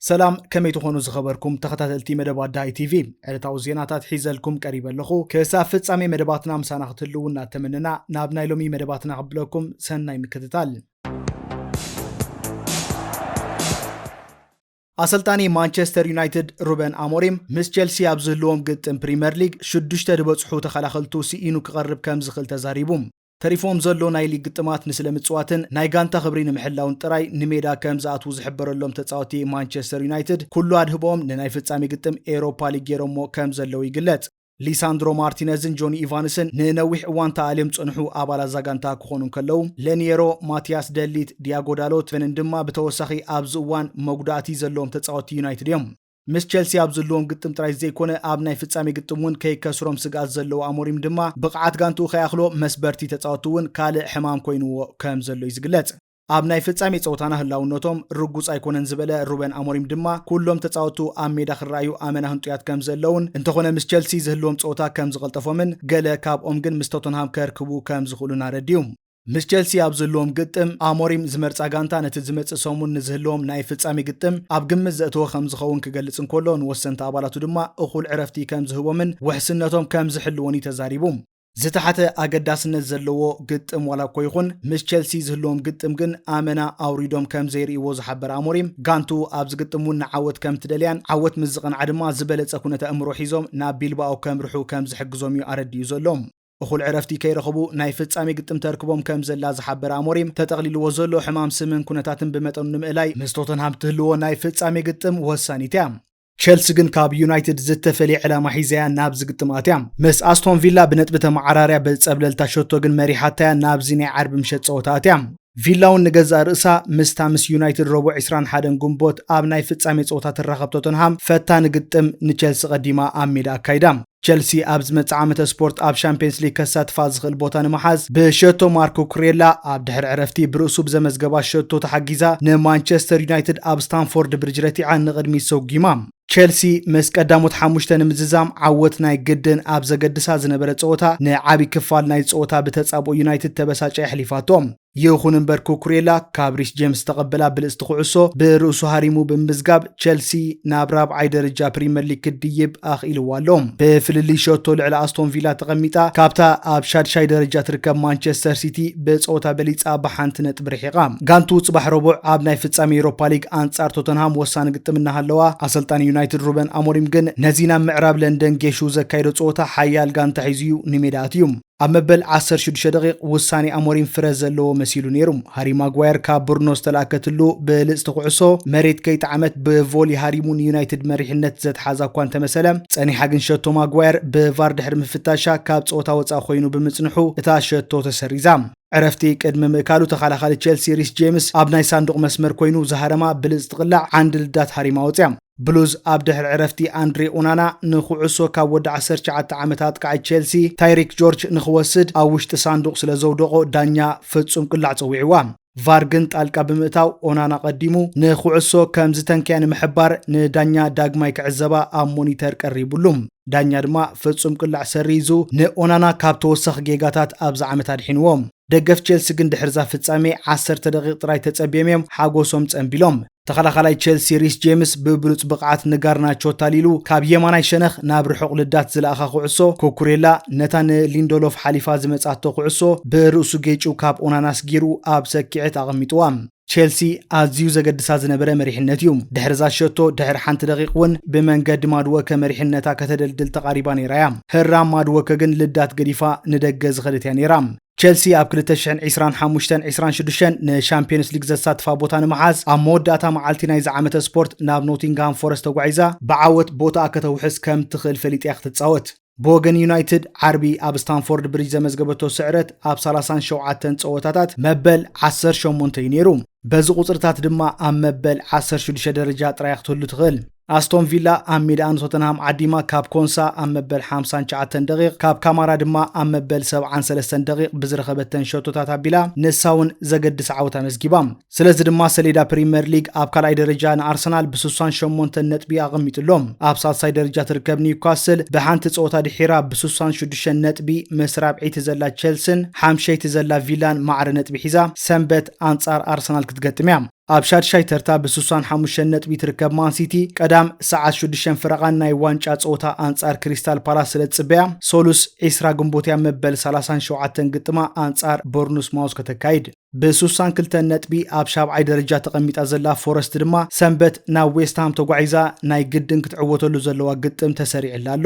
ሰላም ከመይ ትኾኑ ዝኸበርኩም ተኸታተልቲ መደባት ዳይ ቲቪ ዕለታዊ ዜናታት ሒዘልኩም ቀሪበ ኣለኹ ክሳብ ፍጻሜ መደባትና ምሳና ክትህልው እናተመነና ናብ ናይ ሎሚ መደባትና ክብለኩም ሰናይ ምክትታል አሰልጣኒ ማንቸስተር ዩናይትድ ሩበን አሞሪም ምስ ቼልሲ ኣብ ዝህልዎም ግጥም ፕሪምየር ሊግ 6 ድበጽሑ ተኸላኸልቱ ሲኢኑ ክቐርብ ከም ዝኽእል ተዛሪቡ ተሪፎም ዘሎ ናይ ሊግ ግጥማት ንስለምጽዋትን ናይ ጋንታ ክብሪ ንምሕላውን ጥራይ ንሜዳ ከም ዝኣትው ዝሕበረሎም ተጻወቲ ማንቸስተር ዩናይትድ ኩሉ ኣድህቦም ንናይ ፍጻሜ ግጥም ኤሮፓ ሊግ ገይሮሞ ከም ዘለው ይግለጽ ሊሳንድሮ ማርቲነዝን ጆኒ ኢቫንስን ንነዊሕ እዋን ተኣልዮም ጽንሑ ኣባላት ዛጋንታ ክኾኑ ከለው ለኒየሮ ማቲያስ ደሊት ዲያጎ ዳሎት ፈንን ድማ ብተወሳኺ ኣብዚ እዋን መጉዳእቲ ዘለዎም ተጻወቲ ዩናይትድ እዮም ምስ ቼልሲ ኣብ ዘለዎም ግጥም ጥራይ ዘይኮነ ኣብ ናይ ፍጻሜ ግጥሙን ከይከስሮም ስጋት ዘለዎ አሞሪም ድማ ብቕዓት ጋንቱ ከያኽሎ መስበርቲ ተጻወቱውን ካልእ ሕማም ኮይኑዎ ከም ዘሎ ይዝግለጽ ኣብ ናይ ፍጻሜ ጸወታና ህላውነቶም ርጉጽ ኣይኮነን ዝበለ ሩበን አሞሪም ድማ ኩሎም ተጻወቱ ኣብ ሜዳ ክረኣዩ ኣመና ህንጡያት ከም ዘለውን እንተኾነ ምስ ቼልሲ ዝህልዎም ጸወታ ከም ዝቐልጠፎምን ገለ ካብኦም ግን ምስ ቶተንሃም ከርክቡ ከም ዝኽእሉን ኣረድዩ ምስ ቼልሲ ኣብ ዘለዎም ግጥም አሞሪም ዝመርጻ ጋንታ ነቲ ዝመጽእ ሰሙን ንዝህልዎም ናይ ፍጻሜ ግጥም ኣብ ግምት ዘእተወ ከም ዝኸውን ክገልጽ እንከሎ ንወሰንቲ ኣባላቱ ድማ እኹል ዕረፍቲ ከም ዝህቦምን ውሕስነቶም ከም ዝሕልዎን ተዛሪቡ ዝተሓተ ኣገዳስነት ዘለዎ ግጥም ዋላ እኮ ይኹን ምስ ቼልሲ ዝህልዎም ግጥም ግን ኣመና ኣውሪዶም ከም ዘይርእይዎ ዝሓበር አሞሪም ጋንቱ ኣብ ዝግጥሙን ንዓወት ከም ትደልያን ዓወት ምስ ዝቐንዓ ድማ ዝበለጸ ኩነተ እምሮ ሒዞም ናብ ቢልባኦ ከምርሑ ከም ዝሕግዞም እዩ ኣረድዩ ዘሎም እኹል ዕረፍቲ ከይረኸቡ ናይ ፍጻሜ ግጥም ተርክቦም ከም ዘላ ዝሓበር አሞሪም ተጠቕሊልዎ ዘሎ ሕማም ስምን ኩነታትን ብመጠኑ ንምእላይ ምስ ቶተንሃም ትህልዎ ናይ ፍጻሜ ግጥም ወሳኒት እያ ቼልሲ ግን ካብ ዩናይትድ ዝተፈልየ ዕላማ ሒዛያ ናብ ዝግጥማት እያ ምስ ኣስቶን ቪላ ብነጥቢ ተመዓራርያ በፀብለልታ ሸቶ ግን መሪሓታያ ናብዚ ናይ ዓርቢ ምሸት ጸወታት እያ ቪላውን ንገዛእ ርእሳ ምስ ዩናይትድ ረቡዕ 21 ጉንቦት ኣብ ናይ ፍጻሜ ጸወታ ትራኸብ ቶተንሃም ፈታኒ ግጥም ንቼልሲ ቀዲማ ኣብ ሜዳ ኣካይዳ ቼልሲ ኣብ ዝመጽእ ዓመተ ስፖርት ኣብ ሻምፒየንስ ሊግ ከሳትፋ ዝኽእል ቦታ ንምሓዝ ብሸቶ ማርኮ ኩሬላ ኣብ ድሕሪ ዕረፍቲ ብርእሱ ብዘመዝገባ ሸቶ ተሓጊዛ ንማንቸስተር ዩናይትድ ኣብ ስታንፎርድ ብሪጅ ረቲዓ ንቕድሚት ሰጊማ ቼልሲ ምስ ቀዳሞት 5 ንምዝዛም ዓወት ናይ ግድን ኣብ ዘገድሳ ዝነበረ ጸወታ ንዓቢ ክፋል ናይ ጸወታ ብተጻብኦ ዩናይትድ ተበሳጨ ይሕሊፋቶም ይኹን እምበር ኩሬላ ካብ ሪስ ጄምስ ተቐበላ ብልጽቲ ኩዕሶ ብርእሱ ሃሪሙ ብምዝጋብ ቼልሲ ናብ ራብዓይ ደረጃ ፕሪምየር ሊግ ክድይብ ኣኽኢልዎ ኣሎ ብፍልሊ ሸቶ ልዕሊ ኣስቶን ቪላ ተቐሚጣ ካብታ ኣብ ሻድሻይ ደረጃ ትርከብ ማንቸስተር ሲቲ ብጸወታ በሊጻ ብሓንቲ ነጥብ ርሒቓ ጋንቱ ጽባሕ ረቡዕ ኣብ ናይ ፍጻሜ ኤሮፓ ሊግ አንጻር ቶተንሃም ወሳኒ ግጥም እናሃለዋ ኣሰልጣኒ ዩናይትድ ሩበን አሞሪም ግን ነዚና ምዕራብ ለንደን ጌሹ ዘካይዶ ጸወታ ሓያል ጋንታ ሒዙ ንሜዳ ኣትዩ ኣብ መበል 16 ደቂቕ ውሳኔ አሞሪም ፍረ ዘለዎ መሲሉ ነይሩ ሃሪ ማጓየር ካብ ብሩኖ ዝተላከትሉ ብልጽቲ ኩዕሶ መሬት ከይጣዕመት ብቮሊ ሃሪሙን ዩናይትድ መሪሕነት ዘተሓዛ እኳ እንተመሰለ ጸኒሓ ግን ሸቶ ማጓየር ብቫር ድሕሪ ምፍታሻ ካብ ጸወታ ወጻኢ ኮይኑ ብምጽንሑ እታ ሸቶ ተሰሪዛ ዕረፍቲ ቅድሚ ምእካሉ ተኸላኻሊ ቼልሲ ሪስ ጄምስ ኣብ ናይ ሳንዱቕ መስመር ኮይኑ ዝሃረማ ብልጽቲ ቅላዕ ዓንዲ ልዳት ሃሪማ ወፅያ ብሉዝ ኣብ ድሕሪ ዕረፍቲ አንድሬ ኦናና ንኹዕሶ ካብ ወዲ 19 ዓመታት ቃዕ ቼልሲ ታይሪክ ጆርጅ ንኽወስድ ኣብ ውሽጢ ሳንዱቕ ስለ ዘውደቆ ዳኛ ፍጹም ቅላዕ ፀዊዕዋ ቫር ግን ጣልቃ ብምእታው ኦናና ቀዲሙ ንኹዕሶ ከም ዝተንክያ ንምሕባር ንዳኛ ዳግማይ ክዕዘባ ኣብ ሞኒተር ቀሪቡሉ ዳኛ ድማ ፍጹም ቅላዕ ሰሪዙ ንኦናና ካብ ተወሳኺ ጌጋታት ኣብዚ ዓመት ኣድሒንዎም ደገፍ ቼልሲ ግን ድሕርዛ ፍጻሜ 10 ደቂቕ ጥራይ ተጸቢዮም ሓጎሶም ጸንቢሎም ተኸላኻላይ ቼልሲ ሪስ ጄምስ ብብሉጽ ብቕዓት ንጋርናቾ ታሊሉ ካብ የማናይ ሸነኽ ናብ ርሑቕ ልዳት ዝለኣኻ ኩዕሶ ኩሬላ ነታ ንሊንዶሎፍ ሓሊፋ ዝመጻቶ ኩዕሶ ብርእሱ ጌጩ ካብ ኦናናስ ጊሩ ኣብ ሰኪዕት ኣቐሚጥዋ ቼልሲ ኣዝዩ ዘገድሳ ዝነበረ መሪሕነት እዩ ድሕርዛ ሸቶ ድሕሪ ሓንቲ ደቂቕ እውን ብመንገዲ ማድወከ መሪሕነታ ከተደልድል ተቓሪባ ነይራያ ህራም ማድወከ ግን ልዳት ገዲፋ ንደገ ዝኸደት እያ ነይራ ቼልሲ ኣብ 2025-26 ንሻምፒየንስ ሊግ ዘሳትፋ ቦታ ንምሓዝ ኣብ መወዳእታ መዓልቲ ናይ ዝዓመተ ስፖርት ናብ ኖቲንግሃም ፎረስት ተጓዒዛ ብዓወት ቦታ ከተውሕስ ከም ትኽእል ፈሊጥያ ክትጻወት ብወገን ዩናይትድ ዓርቢ ኣብ ስታንፎርድ ብሪጅ ዘመዝገበቶ ስዕረት ኣብ 37 ጸወታታት መበል 18 እዩ ነይሩ በዚ ቁጽርታት ድማ ኣብ መበል 16 ደረጃ ጥራይ ክትህሉ ትኽእል ኣስቶን ቪላ ኣብ ሜዳን ቶተንሃም ዓዲማ ካብ ኮንሳ ኣብ መበል 59 ደቂቕ ካብ ካማራ ድማ ኣብ መበል 73 ደቂቕ ብዝረኸበተን ሸቶታት ኣቢላ ንሳውን ዘገድስ ዓወታ መዝጊባ ስለዚ ድማ ሰሌዳ ፕሪምየር ሊግ ኣብ ካልኣይ ደረጃ ንኣርሰናል ብ68 ነጥቢ ኣቐሚጡሎም ኣብ ሳልሳይ ደረጃ ትርከብ ኒውካስል ብሓንቲ ጸወታ ድሒራ ብ66 ነጥቢ ምስ ራብዒቲ ዘላ ቼልሲን ሓምሸይቲ ዘላ ቪላን ማዕረ ነጥቢ ሒዛ ሰንበት ኣንጻር ኣርሰናል ክትገጥም እያ ኣብ ሻድሻይ ተርታ ብ65 ነጥቢ ትርከብ ማን ሲቲ ቀዳም ሰዓት 6 ፍረቓን ናይ ዋንጫ ፀወታ ኣንጻር ክሪስታል ፓላስ ስለ ዝፅበያ ሶሉስ 20 ግንቦትያ መበል 37 ግጥማ ኣንጻር ቦርኑስ ማውስ ከተካይድ ብ62 ነጥቢ ኣብ ሻብዓይ ደረጃ ተቐሚጣ ዘላ ፎረስት ድማ ሰንበት ናብ ዌስትሃም ተጓዒዛ ናይ ግድን ክትዕወተሉ ዘለዋ ግጥም ተሰሪዕላ ኣሎ።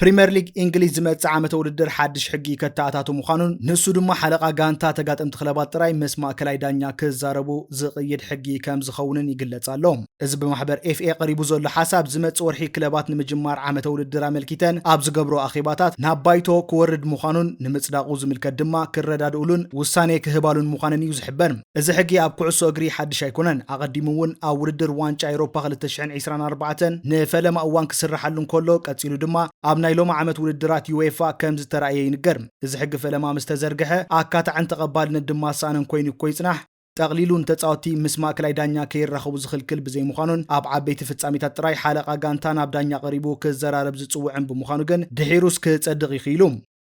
ፕሪምየር ሊግ እንግሊዝ ዝመጽእ ዓመተ ውድድር ሓድሽ ሕጊ ከተኣታቱ ምዃኑን ንሱ ድማ ሓለቓ ጋንታ ተጋጠምቲ ክለባት ጥራይ ምስ ማእከላይ ዳኛ ክዛረቡ ዝቕይድ ሕጊ ከም ዝኸውንን ይግለጽ ኣሎ። እዚ ብማሕበር ኤፍኤ ቀሪቡ ዘሎ ሓሳብ ዝመጽእ ወርሒ ክለባት ንምጅማር ዓመተ ውድድር ኣመልኪተን ኣብ ዝገብሮ ኣኼባታት ናብ ባይቶ ክወርድ ምዃኑን ንምጽዳቑ ዝምልከት ድማ ክረዳድኡሉን ውሳኔ ክህባሉን ምዃኑን እዩ ዝሕበር። እዚ ሕጊ ኣብ ኩዕሶ እግሪ ሓድሽ ኣይኮነን። ኣቐዲሙ እውን ኣብ ውድድር ዋንጫ ኤውሮፓ 2024 ንፈለማ እዋን ክስራሓሉ እንከሎ ቀጺሉ ድማ ኣብ ናይ ሎማ ዓመት ውድድራት ዩኤፋ ከም ዝተራእየ ይንገር። እዚ ሕጊ ፈለማ ምስ ተዘርግሐ ኣካታዕን ተቐባልነት ድማ ሳእንን ኮይኑ እኮ ይጽናሕ። ጠቕሊሉን ተጻወቲ ምስ ማእከላይ ዳኛ ከይራኸቡ ዝኽልክል ብዘይምዃኑን ኣብ ዓበይቲ ፍጻሜታት ጥራይ ሓለቓ ጋንታ ናብ ዳኛ ቀሪቡ ክዘራረብ ዝጽውዕን ብምዃኑ ግን ድሒሩስ ክጸድቕ ይኽእሉ።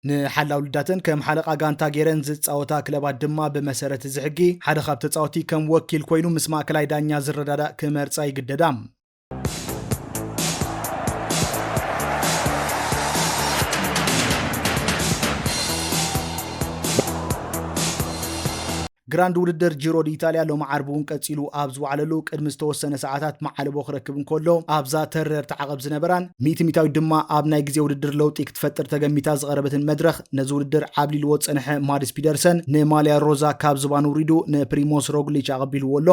ንሓላው ልዳትን ከም ሓለቓ ጋንታ ገይረን ዝጻወታ ክለባት ድማ ብመሰረት እዚ ሕጊ ሓደ ካብ ተጻወቲ ከም ወኪል ኮይኑ ምስ ማእከላይ ዳኛ ዝረዳዳእ ክመርጻ ይግደዳ። ግራንድ ውድድር ጂሮ ዲ-ኢታልያ ሎማ ዓርቢ እውን ቀጺሉ ኣብ ዝወዓለሉ ቅድሚ ዝተወሰነ ሰዓታት መዓልቦ ክረክብ እንከሎ ኣብዛ ተረር ተዓቐብ ዝነበራን ሚእቲ-ሚታዊ ድማ ኣብ ናይ ግዜ ውድድር ለውጢ ክትፈጥር ተገሚታ ዝቐረበትን መድረኽ ነዚ ውድድር ዓብሊልዎ ፀንሐ ማዲስ ፒደርሰን ንማልያ ሮዛ ካብ ዝባኑ ውሪዱ ንፕሪሞስ ሮግሊች ኣቐቢልዎ ኣሎ።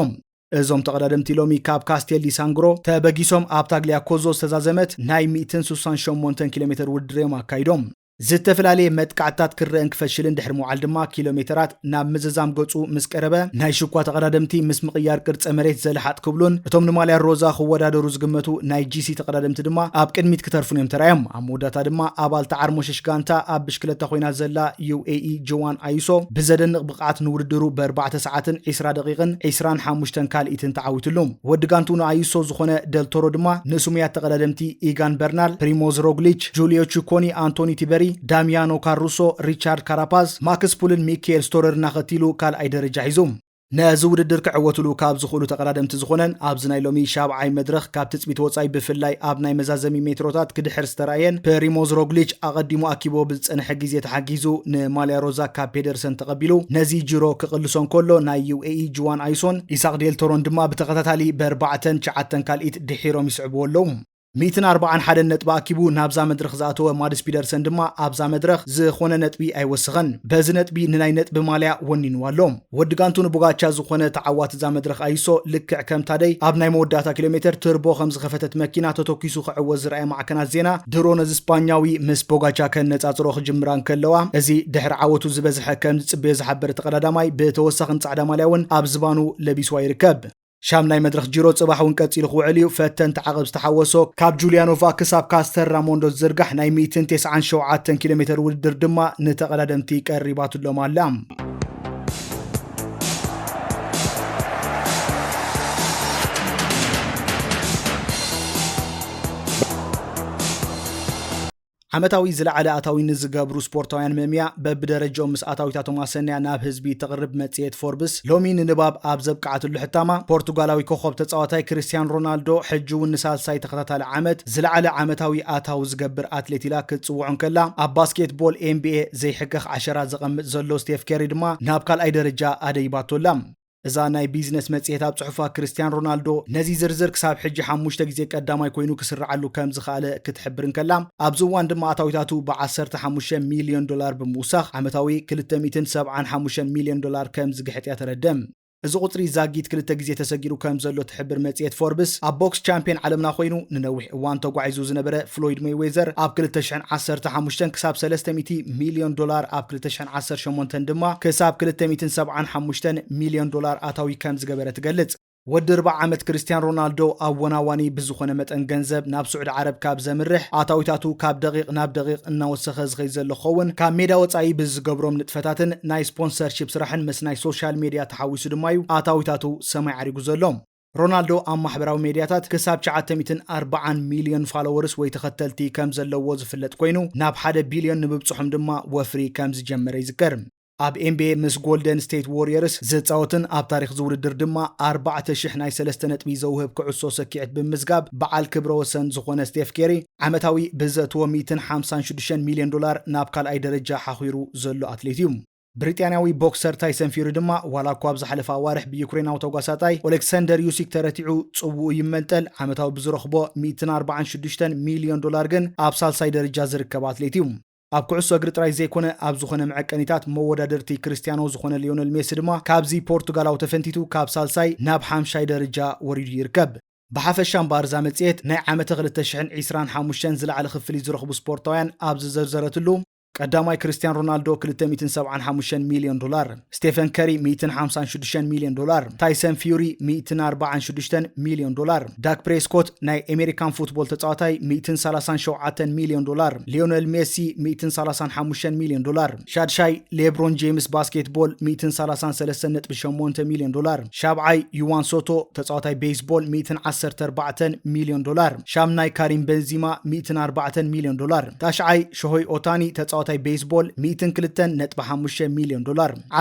እዞም ተቐዳደምቲ ሎሚ ካብ ካስቴል ዲ ሳንግሮ ተበጊሶም ኣብ ታግሊያ ኮዞ ዝተዛዘመት ናይ 168 ኪሎ ሜትር ውድድር እዮም ኣካይዶም። ዝተፈላለየ መጥቃዕታት ክርአን ክፈሽልን ድሕሪ መውዓል ድማ ኪሎሜትራት ናብ ምዝዛም ገጹ ምስ ቀረበ ናይ ሽኳ ተቐዳደምቲ ምስ ምቕያር ቅርጸ መሬት ዘለሓጥ ክብሉን እቶም ንማልያ ሮዛ ክወዳደሩ ዝግመቱ ናይ ጂሲ ተቐዳደምቲ ድማ ኣብ ቅድሚት ክትርፉን እዮም ተራዮም። ኣብ መወዳእታ ድማ ኣባል ተዓርሞሸሽ ጋንታ ኣብ ብሽክለታ ኮይና ዘላ ዩኤኢ ጆዋን ኣይሶ ብዘደንቕ ብቕዓት ንውድድሩ ብ4 ሰዓትን 20 ደቂቕን 25 ካልኢትን ተዓዊትሉ። ወዲ ጋንቱ ንኣይሶ ዝኾነ ደልቶሮ ድማ ንሱሙያት ተቐዳደምቲ ኢጋን በርናል፣ ፕሪሞዝ ሮግሊች፣ ጁልዮ ቺኮኒ፣ አንቶኒ ቲበሪ፣ ዳሚያኖ ካሩሶ፣ ሪቻርድ ካራፓዝ፣ ማክስ ፑልን ሚካኤል ስቶረር እናኸቲሉ ካልኣይ ደረጃ ሒዙ ነዚ ውድድር ክዕወትሉ ካብ ዝኽእሉ ተቐዳደምቲ ዝኾነን ኣብዚ ናይ ሎሚ ሻብዓይ መድረኽ ካብ ትፅቢት ወፃኢ ብፍላይ ኣብ ናይ መዛዘሚ ሜትሮታት ክድሕር ዝተራየን ፕሪሞዝ ሮግሊች ኣቐዲሙ ኣኪቦ ብዝፀንሐ ግዜ ተሓጊዙ ንማልያ ሮዛ ካብ ፔደርሰን ተቐቢሉ ነዚ ጂሮ ክቕልሶን ከሎ ናይ ዩኤኢ ጁዋን ኣይሶን ኢሳቅ ዴልቶሮን ድማ ብተኸታታሊ ብ4-9 ካልኢት ድሒሮም ይስዕብዎ ኣለዉ። 141 ነጥቢ ኣኪቡ ናብዛ መድረኽ ዝኣተወ ማዲስ ፒደርሰን ድማ ኣብዛ መድረኽ ዝኾነ ነጥቢ ኣይወስኸን። በዚ ነጥቢ ንናይ ነጥቢ ማልያ ወኒንዋ ኣሎ። ወዲ ጋንቱ ንቦጋቻ ዝኾነ ተዓዋት እዛ መድረኽ ኣይሶ ልክዕ ከም ታደይ ኣብ ናይ መወዳእታ ኪሎ ሜትር ትርቦ ከም ዝኸፈተት መኪና ተተኪሱ ክዕወዝ ዝረኣየ ማዕከናት ዜና ድሮ ነዚ ስፓኛዊ ምስ ቦጋቻ ከነፃፅሮ ክጅምራ ከለዋ እዚ ድሕሪ ዓወቱ ዝበዝሐ ከም ዝፅበዮ ዝሓበረ ተቐዳዳማይ ብተወሳኺን ጻዕዳ ማልያ እውን ኣብ ዝባኑ ለቢስዋ ይርከብ። ሻም ናይ መድረኽ ጂሮ ጽባሕ እውን ቀጺሉ ክውዕል እዩ። ፈተን ተዓቐብ ዝተሓወሶ ካብ ጁሊያኖቫ ክሳብ ካስተር ራሞንዶ ዝርጋሕ ናይ 197 ኪሎ ሜትር ውድድር ድማ ንተቐዳደምቲ ቀሪባትሎም ኣላ። ዓመታዊ ዝለዓለ ኣታዊ ንዝገብሩ ስፖርታውያን መምያ በብደረጃኦም ምስ ኣታዊታቶም ኣሰንያ ናብ ህዝቢ ተቕርብ መጽሔት ፎርብስ ሎሚ ንንባብ ኣብ ዘብቃዓትሉ ሕታማ ፖርቱጋላዊ ኮኸብ ተጻዋታይ ክርስቲያን ሮናልዶ ሕጂ እውን ንሳልሳይ ተኸታታሊ ዓመት ዝለዓለ ዓመታዊ ኣታዊ ዝገብር ኣትሌት ኢላ ክትጽውዖን ከላ ኣብ ባስኬትቦል ኤንቢኤ ዘይሕገኽ ዓሸራ ዘቐምጥ ዘሎ ስቴፍ ከሪ ድማ ናብ ካልኣይ ደረጃ ኣደይባቶላ። እዛ ናይ ቢዝነስ መጽሔት ኣብ ጽሑፋ ክርስቲያን ሮናልዶ ነዚ ዝርዝር ክሳብ ሕጂ 5 ግዜ ቀዳማይ ኮይኑ ክስርዓሉ ከም ዝኽኣለ ክትሕብርን ከላ ኣብዚ እዋን ድማ ኣታዊታቱ ብ$15 ሚልዮን ብምውሳኽ ዓመታዊ $275 ሚልዮን ከም ዝግሕጥ እያ ተረድም። እዚ ቁፅሪ ዛጊት 2 ግዜ ተሰጊሩ ከም ዘሎ ትሕብር መጽሔት ፎርብስ ኣብ ቦክስ ቻምፒዮን ዓለምና ኮይኑ ንነዊሕ እዋን ተጓዒዙ ዝነበረ ፍሎይድ ሜይዌዘር ኣብ 2015 ክሳብ $300 ሚልዮን ኣብ 2018 ድማ ክሳብ $275 ሚልዮን ኣታዊ ከም ዝገበረ ትገልጽ። ወዲ 40 ዓመት ክርስቲያን ሮናልዶ ኣብ ወናዋኒ ብዝኾነ መጠን ገንዘብ ናብ ስዑድ ዓረብ ካብ ዘምርሕ ኣታዊታቱ ካብ ደቂቕ ናብ ደቂቕ እናወሰኸ ዝኸይድ ዘሎ ኸውን ካብ ሜዳ ወፃኢ ብዝገብሮም ንጥፈታትን ናይ ስፖንሰርሺፕ ስራሕን ምስ ናይ ሶሻል ሚድያ ተሓዊሱ ድማ እዩ ኣታዊታቱ ሰማይ ዓሪጉ ዘሎ። ሮናልዶ ኣብ ማሕበራዊ ሜድያታት ክሳብ 940 ሚልዮን ፎሎወርስ ወይ ተኸተልቲ ከም ዘለዎ ዝፍለጥ ኮይኑ ናብ 1 ቢልዮን ንብጽሖም ድማ ወፍሪ ከም ዝጀመረ ይዝከር። ኣብ NBA ምስ ጎልደን ስቴት ዎሪየርስ ዝፃወትን ኣብ ታሪክ ዝውድድር ድማ 4000 ናይ 3 ነጥቢ ዘውህብ ክዕሶ ሰኪዕት ብምዝጋብ በዓል ክብረ ወሰን ዝኾነ ስቴፍ ኬሪ ዓመታዊ ብዘእትዎ $156 ሚልዮን ናብ ካልኣይ ደረጃ ሓኺሩ ዘሎ ኣትሌት እዩ። ብሪጣንያዊ ቦክሰር ታይሰን ፊሪ ድማ ዋላ እኳ ኣብ ዝሓለፈ ኣዋርሕ ብዩክሬናዊ ተጓሳጣይ ኦሌክሳንደር ዩሲክ ተረቲዑ ጽውኡ ይመንጠል ዓመታዊ ብዝረኽቦ $146 ሚልዮን ግን ኣብ ሳልሳይ ደረጃ ዝርከብ ኣትሌት እዩ። ኣብ ኩዕሶ እግሪ ጥራይ ዘይኮነ ኣብ ዝኾነ መዐቀኒታት መወዳደርቲ ክርስቲያኖ ዝኾነ ሊዮነል ሜሲ ድማ ካብዚ ፖርቱጋላዊ ተፈንቲቱ ካብ ሳልሳይ ናብ 5ይ ደረጃ ወሪዱ ይርከብ። ብሓፈሻ እምበር ዛ መጽሔት ናይ ዓመተ 2025 ዝለዓለ ክፍሊ ዝረኽቡ ስፖርታውያን ኣብ ዝዘርዘረትሉ ቀዳማይ ክርስቲያን ሮናልዶ $275 ሚልዮን፣ ስቴፈን ከሪ $156 ሚልዮን፣ ታይሰን ፊውሪ $146 ሚልዮን፣ ዳክ ፕሬስኮት ናይ አሜሪካን ፉትቦል ተጻዋታይ $137 ሚልዮን፣ ሊዮነል ሜሲ $135 ሚልዮን፣ ሻድሻይ ሌብሮን ጄምስ ባስኬትቦል $133.8 ሚልዮን፣ ሻብዓይ ዩዋን ሶቶ ተጻዋታይ ቤዝቦል $114 ሚልዮን፣ ሻምናይ ካሪም ቤንዚማ $104 ሚልዮን፣ ታሽዓይ ሾሆይ ኦታኒ ተጻዋታይ ቤዝቦል $102.5 ሚልዮን፣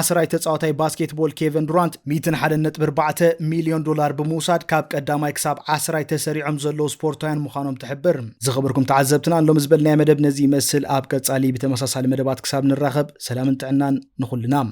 10ይ ተጻዋታይ ባስኬትቦል ኬቨን ዱራንት $101.4 ሚልዮን ብምውሳድ ካብ ቀዳማይ ክሳብ 10ይ ተሰሪዖም ዘለዉ ስፖርታውያን ምዃኖም ትሕብር። ዝኽብርኩም ተዓዘብትና ሎም ዝበልናይ መደብ ነዚ ይመስል። ኣብ ቀጻሊ ብተመሳሳሊ መደባት ክሳብ ንራኸብ ሰላምን ጥዕናን ንኹልናም።